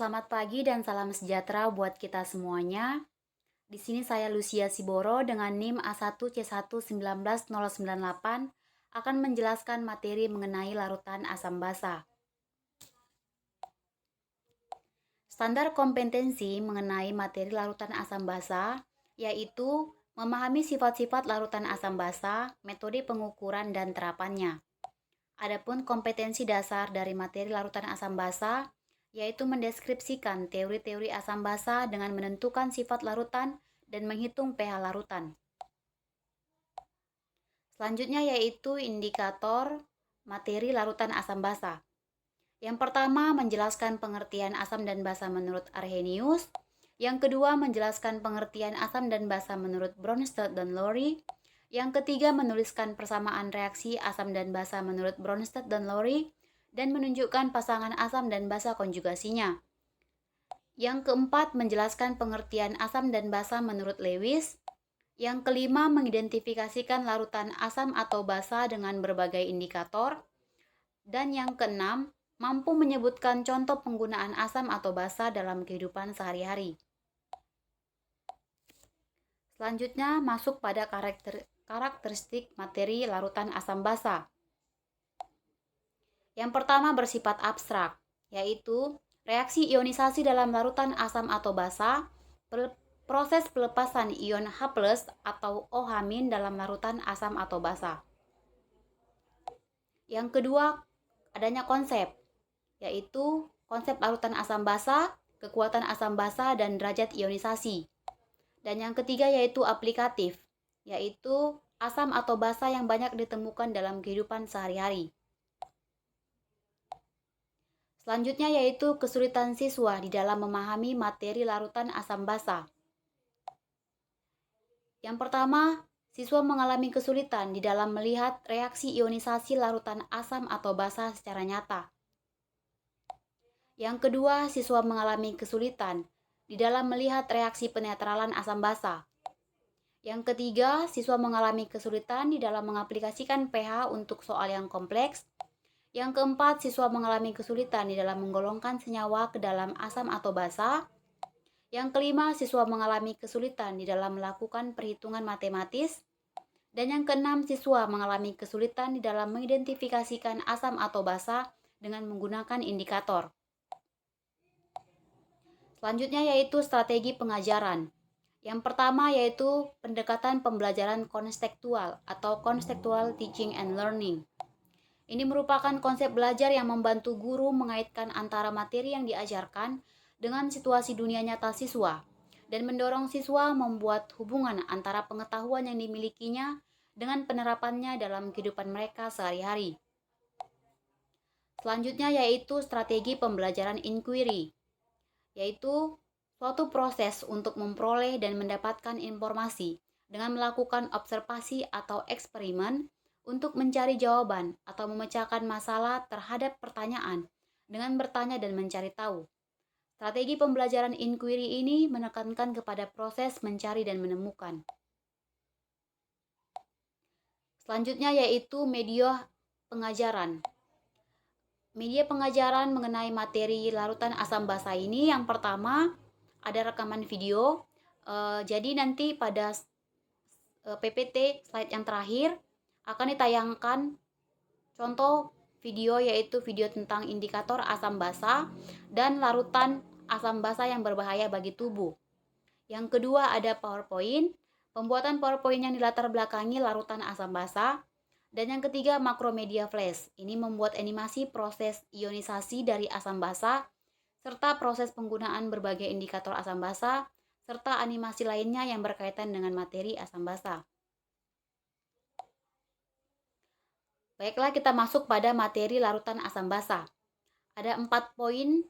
Selamat pagi dan salam sejahtera buat kita semuanya. Di sini saya Lucia Siboro dengan NIM A1C1190098 akan menjelaskan materi mengenai larutan asam basa. Standar kompetensi mengenai materi larutan asam basa yaitu memahami sifat-sifat larutan asam basa, metode pengukuran dan terapannya. Adapun kompetensi dasar dari materi larutan asam basa yaitu mendeskripsikan teori-teori asam basa dengan menentukan sifat larutan dan menghitung pH larutan. Selanjutnya yaitu indikator materi larutan asam basa. Yang pertama menjelaskan pengertian asam dan basa menurut Arrhenius. Yang kedua menjelaskan pengertian asam dan basa menurut Bronsted dan Lowry. Yang ketiga menuliskan persamaan reaksi asam dan basa menurut Bronsted dan Lowry dan menunjukkan pasangan asam dan basa konjugasinya. Yang keempat menjelaskan pengertian asam dan basa menurut Lewis. Yang kelima mengidentifikasikan larutan asam atau basa dengan berbagai indikator. Dan yang keenam mampu menyebutkan contoh penggunaan asam atau basa dalam kehidupan sehari-hari. Selanjutnya masuk pada karakteristik materi larutan asam basa. Yang pertama bersifat abstrak, yaitu reaksi ionisasi dalam larutan asam atau basa, proses pelepasan ion H+ atau OH- dalam larutan asam atau basa. Yang kedua, adanya konsep, yaitu konsep larutan asam basa, kekuatan asam basa, dan derajat ionisasi. Dan yang ketiga yaitu aplikatif, yaitu asam atau basa yang banyak ditemukan dalam kehidupan sehari-hari. Selanjutnya yaitu kesulitan siswa di dalam memahami materi larutan asam basa. Yang pertama, siswa mengalami kesulitan di dalam melihat reaksi ionisasi larutan asam atau basa secara nyata. Yang kedua, siswa mengalami kesulitan di dalam melihat reaksi penetralan asam basa. Yang ketiga, siswa mengalami kesulitan di dalam mengaplikasikan pH untuk soal yang kompleks. Yang keempat, siswa mengalami kesulitan di dalam menggolongkan senyawa ke dalam asam atau basa. Yang kelima, siswa mengalami kesulitan di dalam melakukan perhitungan matematis. Dan yang keenam, siswa mengalami kesulitan di dalam mengidentifikasikan asam atau basa dengan menggunakan indikator. Selanjutnya yaitu strategi pengajaran. Yang pertama yaitu pendekatan pembelajaran konstektual atau contextual teaching and learning. Ini merupakan konsep belajar yang membantu guru mengaitkan antara materi yang diajarkan dengan situasi dunia nyata siswa dan mendorong siswa membuat hubungan antara pengetahuan yang dimilikinya dengan penerapannya dalam kehidupan mereka sehari-hari. Selanjutnya yaitu strategi pembelajaran inquiry, yaitu suatu proses untuk memperoleh dan mendapatkan informasi dengan melakukan observasi atau eksperimen untuk mencari jawaban atau memecahkan masalah terhadap pertanyaan dengan bertanya dan mencari tahu. Strategi pembelajaran inquiry ini menekankan kepada proses mencari dan menemukan. Selanjutnya yaitu media pengajaran. Media pengajaran mengenai materi larutan asam basa ini yang pertama ada rekaman video. Jadi nanti pada PPT slide yang terakhir akan ditayangkan contoh video yaitu video tentang indikator asam basa dan larutan asam basa yang berbahaya bagi tubuh. Yang kedua ada PowerPoint, pembuatan PowerPoint yang dilatar belakangi larutan asam basa. Dan yang ketiga makromedia flash, ini membuat animasi proses ionisasi dari asam basa serta proses penggunaan berbagai indikator asam basa serta animasi lainnya yang berkaitan dengan materi asam basa. Baiklah, kita masuk pada materi larutan asam basa. Ada 4 poin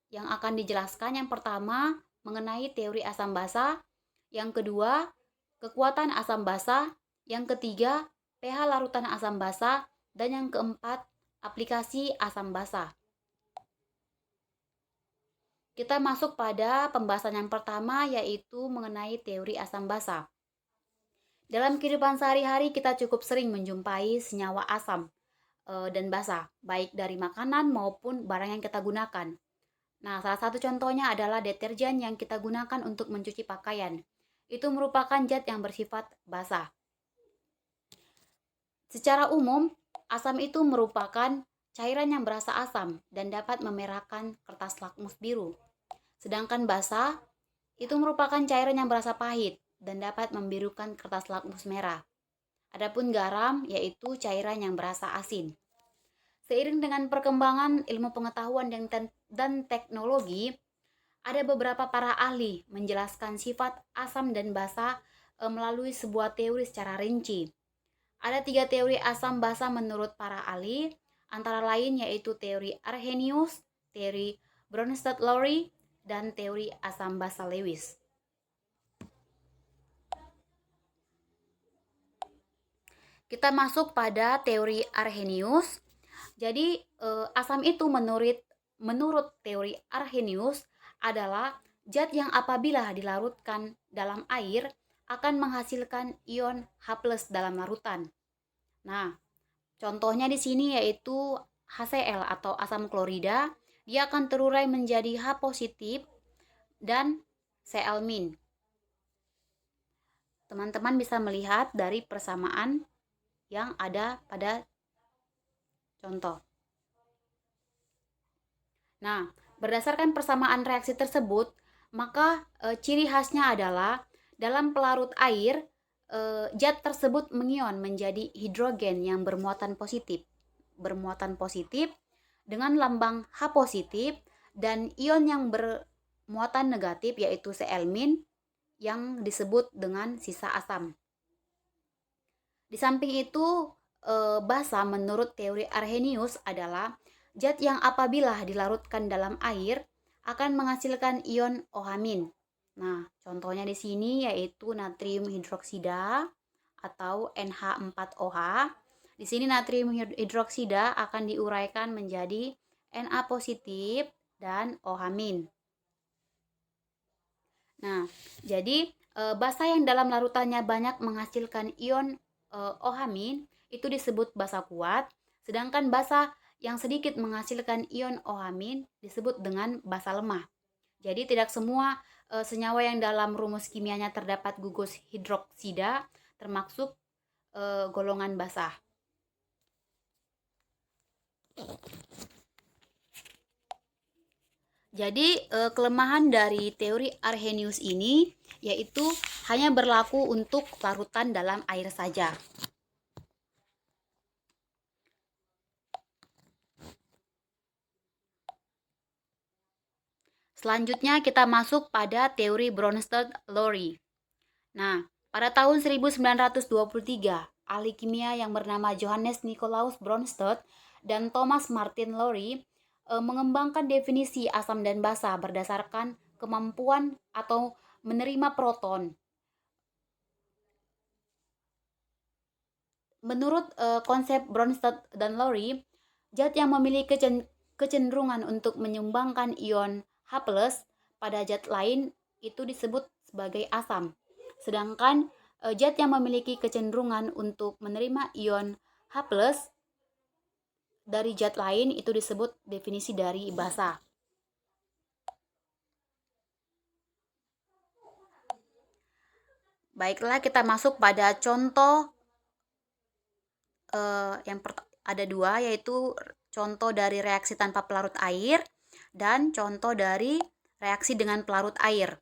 yang akan dijelaskan. Yang pertama, mengenai teori asam basa. Yang kedua, kekuatan asam basa. Yang ketiga, pH larutan asam basa. Dan yang keempat, aplikasi asam basa. Kita masuk pada pembahasan yang pertama, yaitu mengenai teori asam basa. Dalam kehidupan sehari-hari kita cukup sering menjumpai senyawa asam dan basa, baik dari makanan maupun barang yang kita gunakan. Nah, salah satu contohnya adalah deterjen yang kita gunakan untuk mencuci pakaian. Itu merupakan zat yang bersifat basah. Secara umum, asam itu merupakan cairan yang berasa asam dan dapat memerahkan kertas lakmus biru. Sedangkan basa itu merupakan cairan yang berasa pahit dan dapat membirukan kertas lakmus merah. Adapun garam yaitu cairan yang berasa asin. Seiring dengan perkembangan ilmu pengetahuan dan teknologi, ada beberapa para ahli menjelaskan sifat asam dan basa melalui sebuah teori secara rinci. Ada 3 teori asam basa menurut para ahli, antara lain yaitu teori Arrhenius, teori Bronsted-Lowry, dan teori asam basa Lewis. Kita masuk pada teori Arrhenius. Jadi asam itu menurut teori Arrhenius adalah zat yang apabila dilarutkan dalam air akan menghasilkan ion H+ dalam larutan. Nah, contohnya di sini yaitu HCl atau asam klorida, dia akan terurai menjadi H+ dan Cl-. Teman-teman bisa melihat dari persamaan yang ada pada contoh. Nah, berdasarkan persamaan reaksi tersebut, maka ciri khasnya adalah dalam pelarut air, zat tersebut mengion menjadi hidrogen yang bermuatan positif dengan lambang H+ dan ion yang bermuatan negatif yaitu Cl- yang disebut dengan sisa asam. Di samping itu, basa menurut teori Arrhenius adalah zat yang apabila dilarutkan dalam air akan menghasilkan ion OH-. Nah, contohnya di sini yaitu natrium hidroksida atau NH4OH. Di sini natrium hidroksida akan diuraikan menjadi Na+ dan OH-. Nah, jadi basa yang dalam larutannya banyak menghasilkan ion OH- itu disebut basa kuat, sedangkan basa yang sedikit menghasilkan ion OH- disebut dengan basa lemah. Jadi tidak semua senyawa yang dalam rumus kimianya terdapat gugus hidroksida termasuk golongan basah. Jadi kelemahan dari teori Arrhenius ini yaitu hanya berlaku untuk larutan dalam air saja. Selanjutnya kita masuk pada teori Bronsted-Lowry. Nah, pada tahun 1923, ahli kimia yang bernama Johannes Nicolaus Bronsted dan Thomas Martin Lowry mengembangkan definisi asam dan basa berdasarkan kemampuan atau menerima proton. Menurut konsep Bronsted dan Lowry, zat yang memiliki kecenderungan untuk menyumbangkan ion H+ pada zat lain itu disebut sebagai asam. Sedangkan zat yang memiliki kecenderungan untuk menerima ion H+ dari zat lain itu disebut definisi dari basa. Baiklah, kita masuk pada contoh yang ada 2, yaitu contoh dari reaksi tanpa pelarut air dan contoh dari reaksi dengan pelarut air.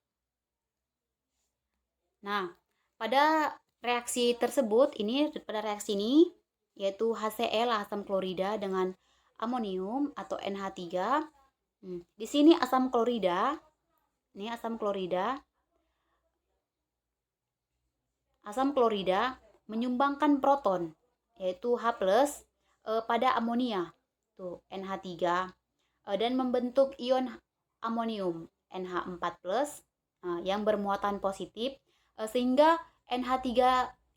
Nah, pada reaksi tersebut pada reaksi ini yaitu HCl asam klorida dengan amonium atau NH3. Di sini asam klorida menyumbangkan proton yaitu H+ pada amonia tuh NH3 dan membentuk ion amonium NH4+ yang bermuatan positif sehingga NH3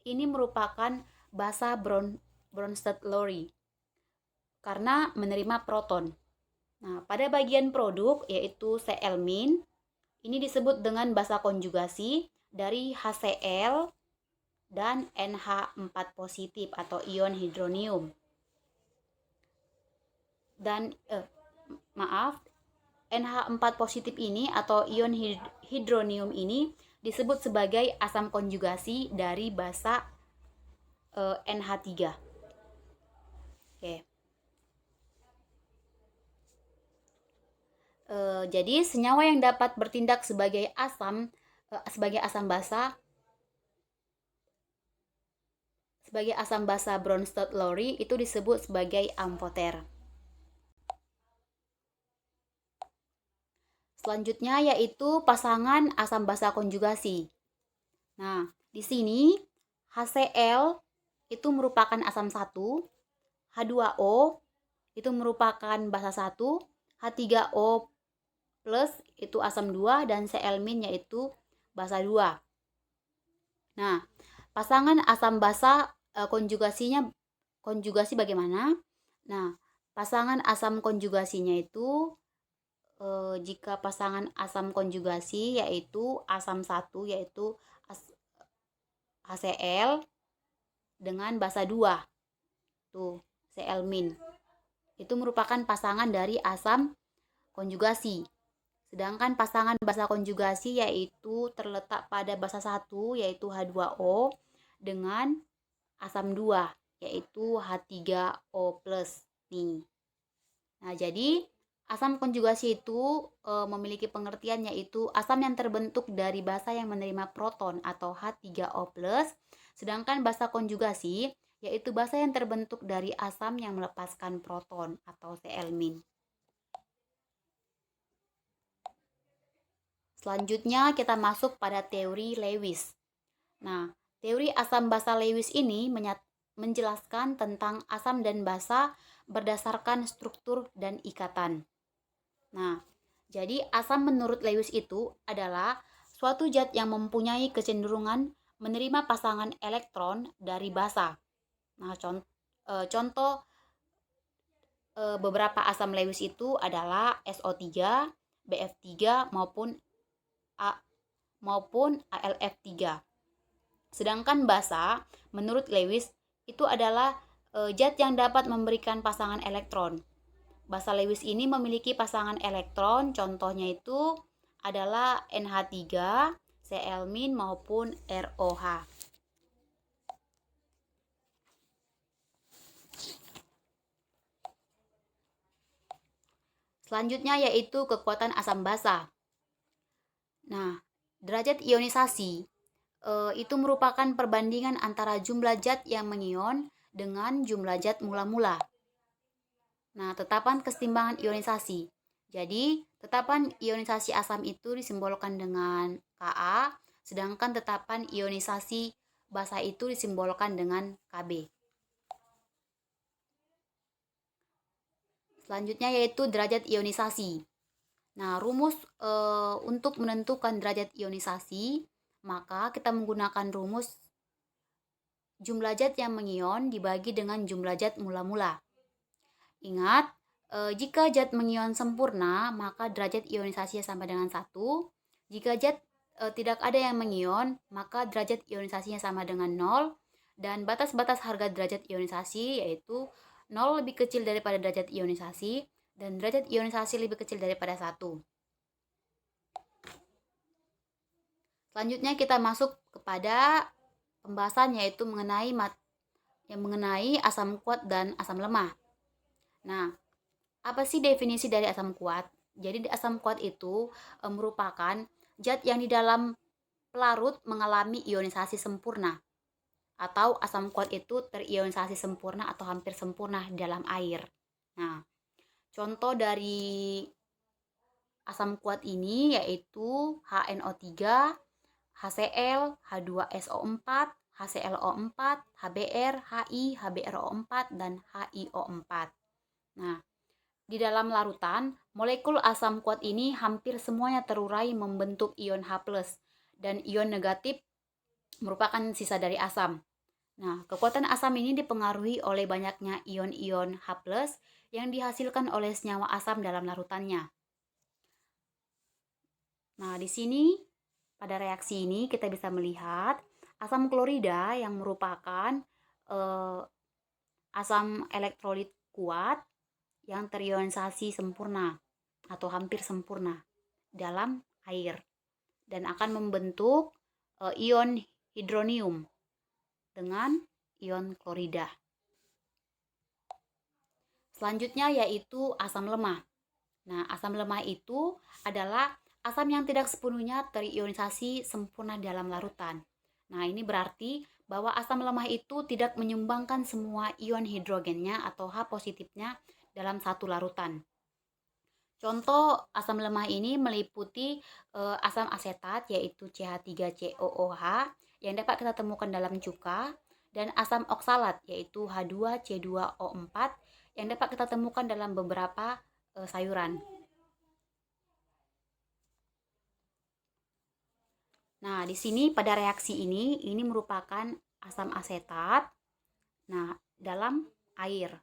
ini merupakan basa Bronsted-Lowry karena menerima proton. Nah, pada bagian produk yaitu Cl- ini disebut dengan basa konjugasi dari HCl dan NH4+ atau ion hidronium. Dan NH4 positif ini atau ion hidronium ini disebut sebagai asam konjugasi dari basa NH3. Oke. Jadi senyawa yang dapat bertindak sebagai asam basa Bronsted-Lowry itu disebut sebagai amfoter. Selanjutnya yaitu pasangan asam basa konjugasi. Nah, di sini HCl itu merupakan asam 1, H2O itu merupakan basa 1, H3O plus itu asam 2, dan Cl- yaitu basa 2. Nah, pasangan asam basa konjugasi bagaimana? Nah, pasangan asam konjugasinya itu jika pasangan asam konjugasi yaitu asam 1 yaitu HCl dengan basa 2. Tuh, Cl-. Itu merupakan pasangan dari asam konjugasi. Sedangkan pasangan basa konjugasi yaitu terletak pada basa 1 yaitu H2O dengan asam 2 yaitu H3O+. Nih. Nah, jadi asam konjugasi itu memiliki pengertian yaitu asam yang terbentuk dari basa yang menerima proton atau H3O+, sedangkan basa konjugasi yaitu basa yang terbentuk dari asam yang melepaskan proton atau Cl-. Selanjutnya kita masuk pada teori Lewis. Nah, teori asam basa Lewis ini menjelaskan tentang asam dan basa berdasarkan struktur dan ikatan. Nah, jadi asam menurut Lewis itu adalah suatu zat yang mempunyai kecenderungan menerima pasangan elektron dari basa. Nah, contoh beberapa asam Lewis itu adalah SO3, BF3 maupun ALF3. Sedangkan basa menurut Lewis itu adalah zat yang dapat memberikan pasangan elektron. Basa Lewis ini memiliki pasangan elektron, contohnya itu adalah NH3, Cl- maupun ROH. Selanjutnya yaitu kekuatan asam basa. Nah, derajat ionisasi itu merupakan perbandingan antara jumlah zat yang mengion dengan jumlah zat mula-mula. Nah, tetapan kesetimbangan ionisasi. Jadi, tetapan ionisasi asam itu disimbolkan dengan Ka, sedangkan tetapan ionisasi basa itu disimbolkan dengan Kb. Selanjutnya yaitu derajat ionisasi. Nah, rumus untuk menentukan derajat ionisasi, maka kita menggunakan rumus jumlah zat yang mengion dibagi dengan jumlah zat mula-mula. Ingat, jika zat mengion sempurna, maka derajat ionisasinya sama dengan 1. Jika zat tidak ada yang mengion, maka derajat ionisasinya sama dengan 0. Dan batas-batas harga derajat ionisasi yaitu 0 lebih kecil daripada derajat ionisasi, dan derajat ionisasi lebih kecil daripada 1. Selanjutnya kita masuk kepada pembahasan yaitu mengenai asam kuat dan asam lemah. Nah, apa sih definisi dari asam kuat? Jadi asam kuat itu merupakan zat yang di dalam pelarut mengalami ionisasi sempurna, atau asam kuat itu terionisasi sempurna atau hampir sempurna di dalam air. Nah, contoh dari asam kuat ini yaitu HNO3, HCl, H2SO4, HClO4, HBr, HI, HBrO4, dan HiO4. Nah, di dalam larutan, molekul asam kuat ini hampir semuanya terurai membentuk ion H+, dan ion negatif merupakan sisa dari asam. Nah, kekuatan asam ini dipengaruhi oleh banyaknya ion-ion H+ yang dihasilkan oleh senyawa asam dalam larutannya. Nah, di sini pada reaksi ini kita bisa melihat asam klorida yang merupakan asam elektrolit kuat yang terionisasi sempurna. atau hampir sempurna dalam air dan akan membentuk ion hidronium dengan ion klorida. Selanjutnya yaitu asam lemah. Nah, asam lemah itu adalah asam yang tidak sepenuhnya terionisasi sempurna dalam larutan. Nah, ini berarti bahwa asam lemah itu tidak menyumbangkan semua ion hidrogennya atau H positifnya dalam satu larutan. Contoh asam lemah ini meliputi asam asetat yaitu CH3COOH yang dapat kita temukan dalam cuka, dan asam oksalat yaitu H2C2O4 yang dapat kita temukan dalam beberapa sayuran. Nah, di sini pada reaksi ini merupakan asam asetat. Nah, dalam air.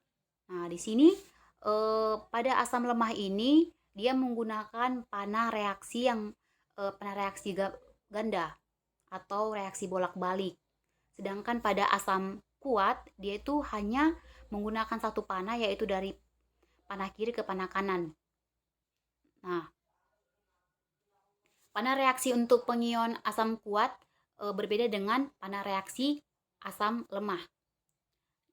Nah, di sini pada asam lemah ini dia menggunakan panah reaksi ganda atau reaksi bolak-balik. Sedangkan pada asam kuat dia itu hanya menggunakan satu panah, yaitu dari panah kiri ke panah kanan. Nah, panah reaksi untuk pengion asam kuat berbeda dengan panah reaksi asam lemah.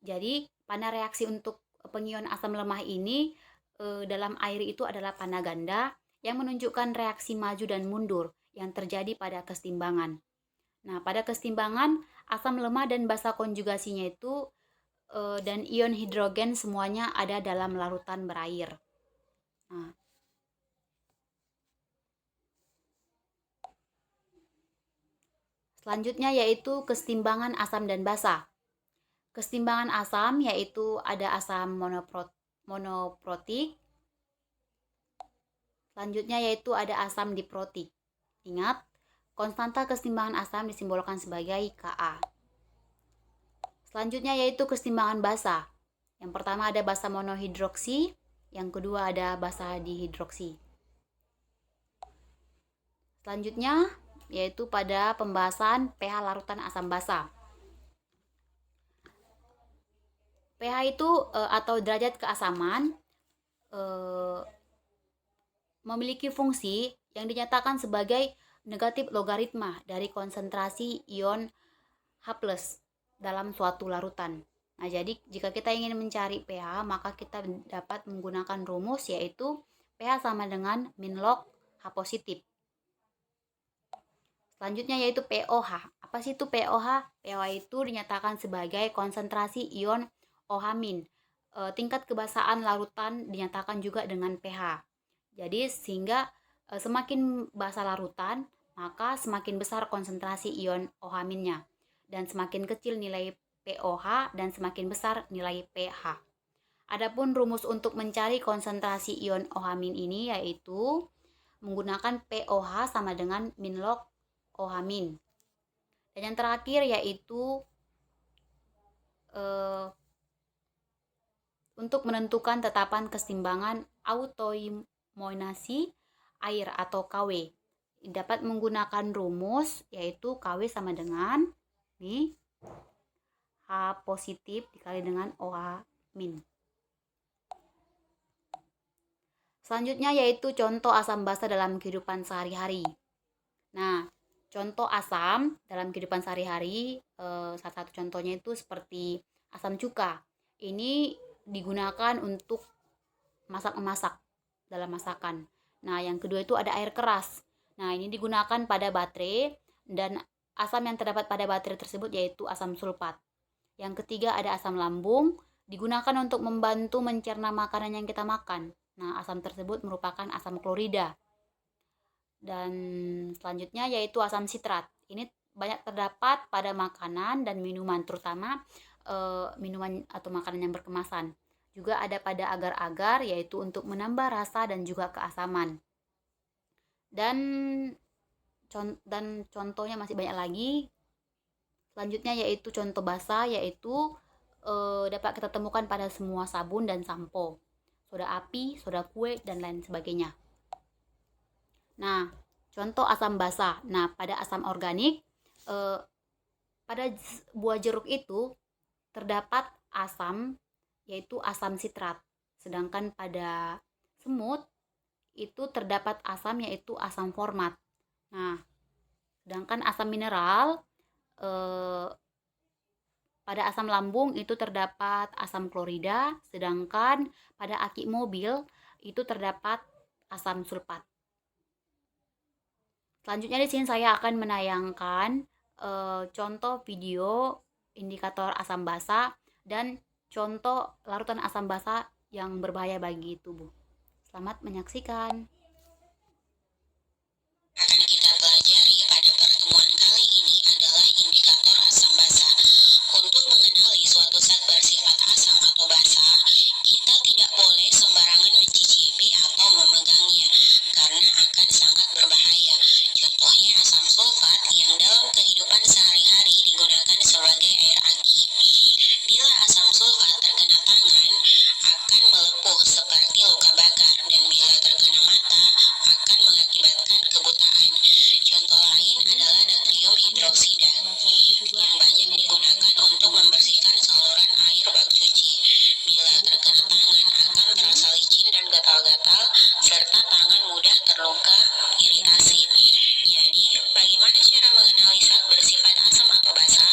Jadi panah reaksi untuk pengion asam lemah ini dalam air itu adalah panah ganda yang menunjukkan reaksi maju dan mundur yang terjadi pada kesetimbangan. Nah, pada kesetimbangan asam lemah dan basa konjugasinya itu dan ion hidrogen semuanya ada dalam larutan berair. Nah, selanjutnya yaitu kesetimbangan asam dan basa. Kesetimbangan asam yaitu ada asam monoprotik. Selanjutnya yaitu ada asam diprotik. Ingat, konstanta kesetimbangan asam disimbolkan sebagai Ka. Selanjutnya yaitu kesetimbangan basa. Yang pertama ada basa monohidroksi, yang kedua ada basa dihidroksi. Selanjutnya yaitu pada pembahasan pH larutan asam basa. pH itu atau derajat keasaman memiliki fungsi yang dinyatakan sebagai negatif logaritma dari konsentrasi ion H+ dalam suatu larutan. Nah, jadi jika kita ingin mencari pH, maka kita dapat menggunakan rumus yaitu pH sama dengan min log H positif. Selanjutnya yaitu pOH. Apa sih itu pOH? pOH itu dinyatakan sebagai konsentrasi ion OH-. Tingkat kebasaan larutan dinyatakan juga dengan pH. Jadi sehingga semakin basa larutan, maka semakin besar konsentrasi ion OH-nya. Dan semakin kecil nilai pOH dan semakin besar nilai pH. Adapun rumus untuk mencari konsentrasi ion OH- ini yaitu menggunakan pOH sama dengan min log OH-. Dan yang terakhir yaitu untuk menentukan tetapan kesetimbangan autoimonasi air atau KW. Dapat menggunakan rumus yaitu KW sama dengan nih H positif dikali dengan OH-. Selanjutnya yaitu contoh asam basa dalam kehidupan sehari-hari. Nah, contoh asam dalam kehidupan sehari-hari, salah satu contohnya itu seperti asam cuka. Ini digunakan untuk masak-memasak dalam masakan. Nah, yang kedua itu ada air keras. Nah, ini digunakan pada baterai, dan asam yang terdapat pada baterai tersebut yaitu asam sulfat. Yang ketiga ada asam lambung, digunakan untuk membantu mencerna makanan yang kita makan. Nah, asam tersebut merupakan asam klorida. Dan selanjutnya yaitu asam sitrat. Ini banyak terdapat pada makanan dan minuman, terutama minuman atau makanan yang berkemasan. Juga ada pada agar-agar, yaitu untuk menambah rasa dan juga keasaman. Dan contohnya masih banyak lagi. Selanjutnya yaitu contoh basa, yaitu dapat kita temukan pada semua sabun dan sampo, soda api, soda kue, dan lain sebagainya. Nah, contoh asam basa. Nah, pada asam organik, pada buah jeruk itu terdapat asam, yaitu asam sitrat. Sedangkan pada semut itu terdapat asam, yaitu asam format. Nah, sedangkan asam mineral pada asam lambung itu terdapat asam klorida, sedangkan pada aki mobil itu terdapat asam sulfat. Selanjutnya di sini saya akan menayangkan contoh video indikator asam basa dan contoh larutan asam basa yang berbahaya bagi tubuh. Selamat menyaksikan. Akan kita pelajari pada pertemuan kali ini adalah indikator asam basa. Untuk mengenali suatu zat bersifat asam atau basa, kita tidak boleh sembarangan mencicipi atau memegangnya karena akan sangat berbahaya. Contohnya asam sulfat yang dalam kehidupan sehari-hari digunakan sebagai air aki. Bila asam sulfat terkena tangan, akan melepuh seperti luka bakar, dan bila terkena mata, akan mengakibatkan kebutaan. Contoh lain adalah natrium hidroksida yang banyak digunakan untuk membersihkan saluran air bak cuci. Bila terkena tangan, akan terasa licin dan gatal-gatal, serta tangan mudah terluka iritasi. Jadi, bagaimana cara mengenali zat bersifat asam atau basa?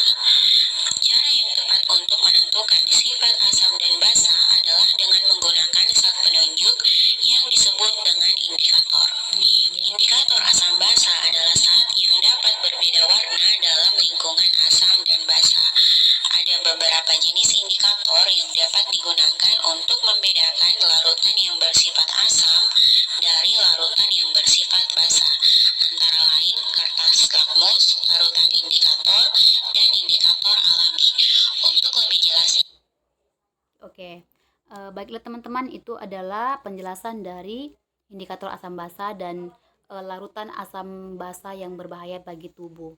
Cara yang tepat untuk menentukan sifat asam dan basa adalah dengan menggunakan zat penunjuk yang disebut dengan indikator. Indikator asam basa adalah zat yang dapat berbeda warna dalam lingkungan asam dan basa. Ada beberapa jenis indikator yang dapat digunakan untuk membedakan larutan yang bersifat asam dari larutan yang bersifat basa, antara lain kertas lakmus, larutan indikator, dan indikator alami. Untuk lebih jelas, Oke, baiklah teman-teman, itu adalah penjelasan dari indikator asam basa dan larutan asam basa yang berbahaya bagi tubuh.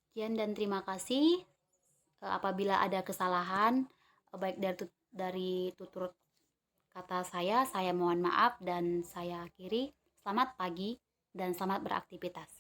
Sekian dan terima kasih. Apabila ada kesalahan baik dari tutur kata saya mohon maaf dan saya akhiri. Selamat pagi dan selamat beraktivitas.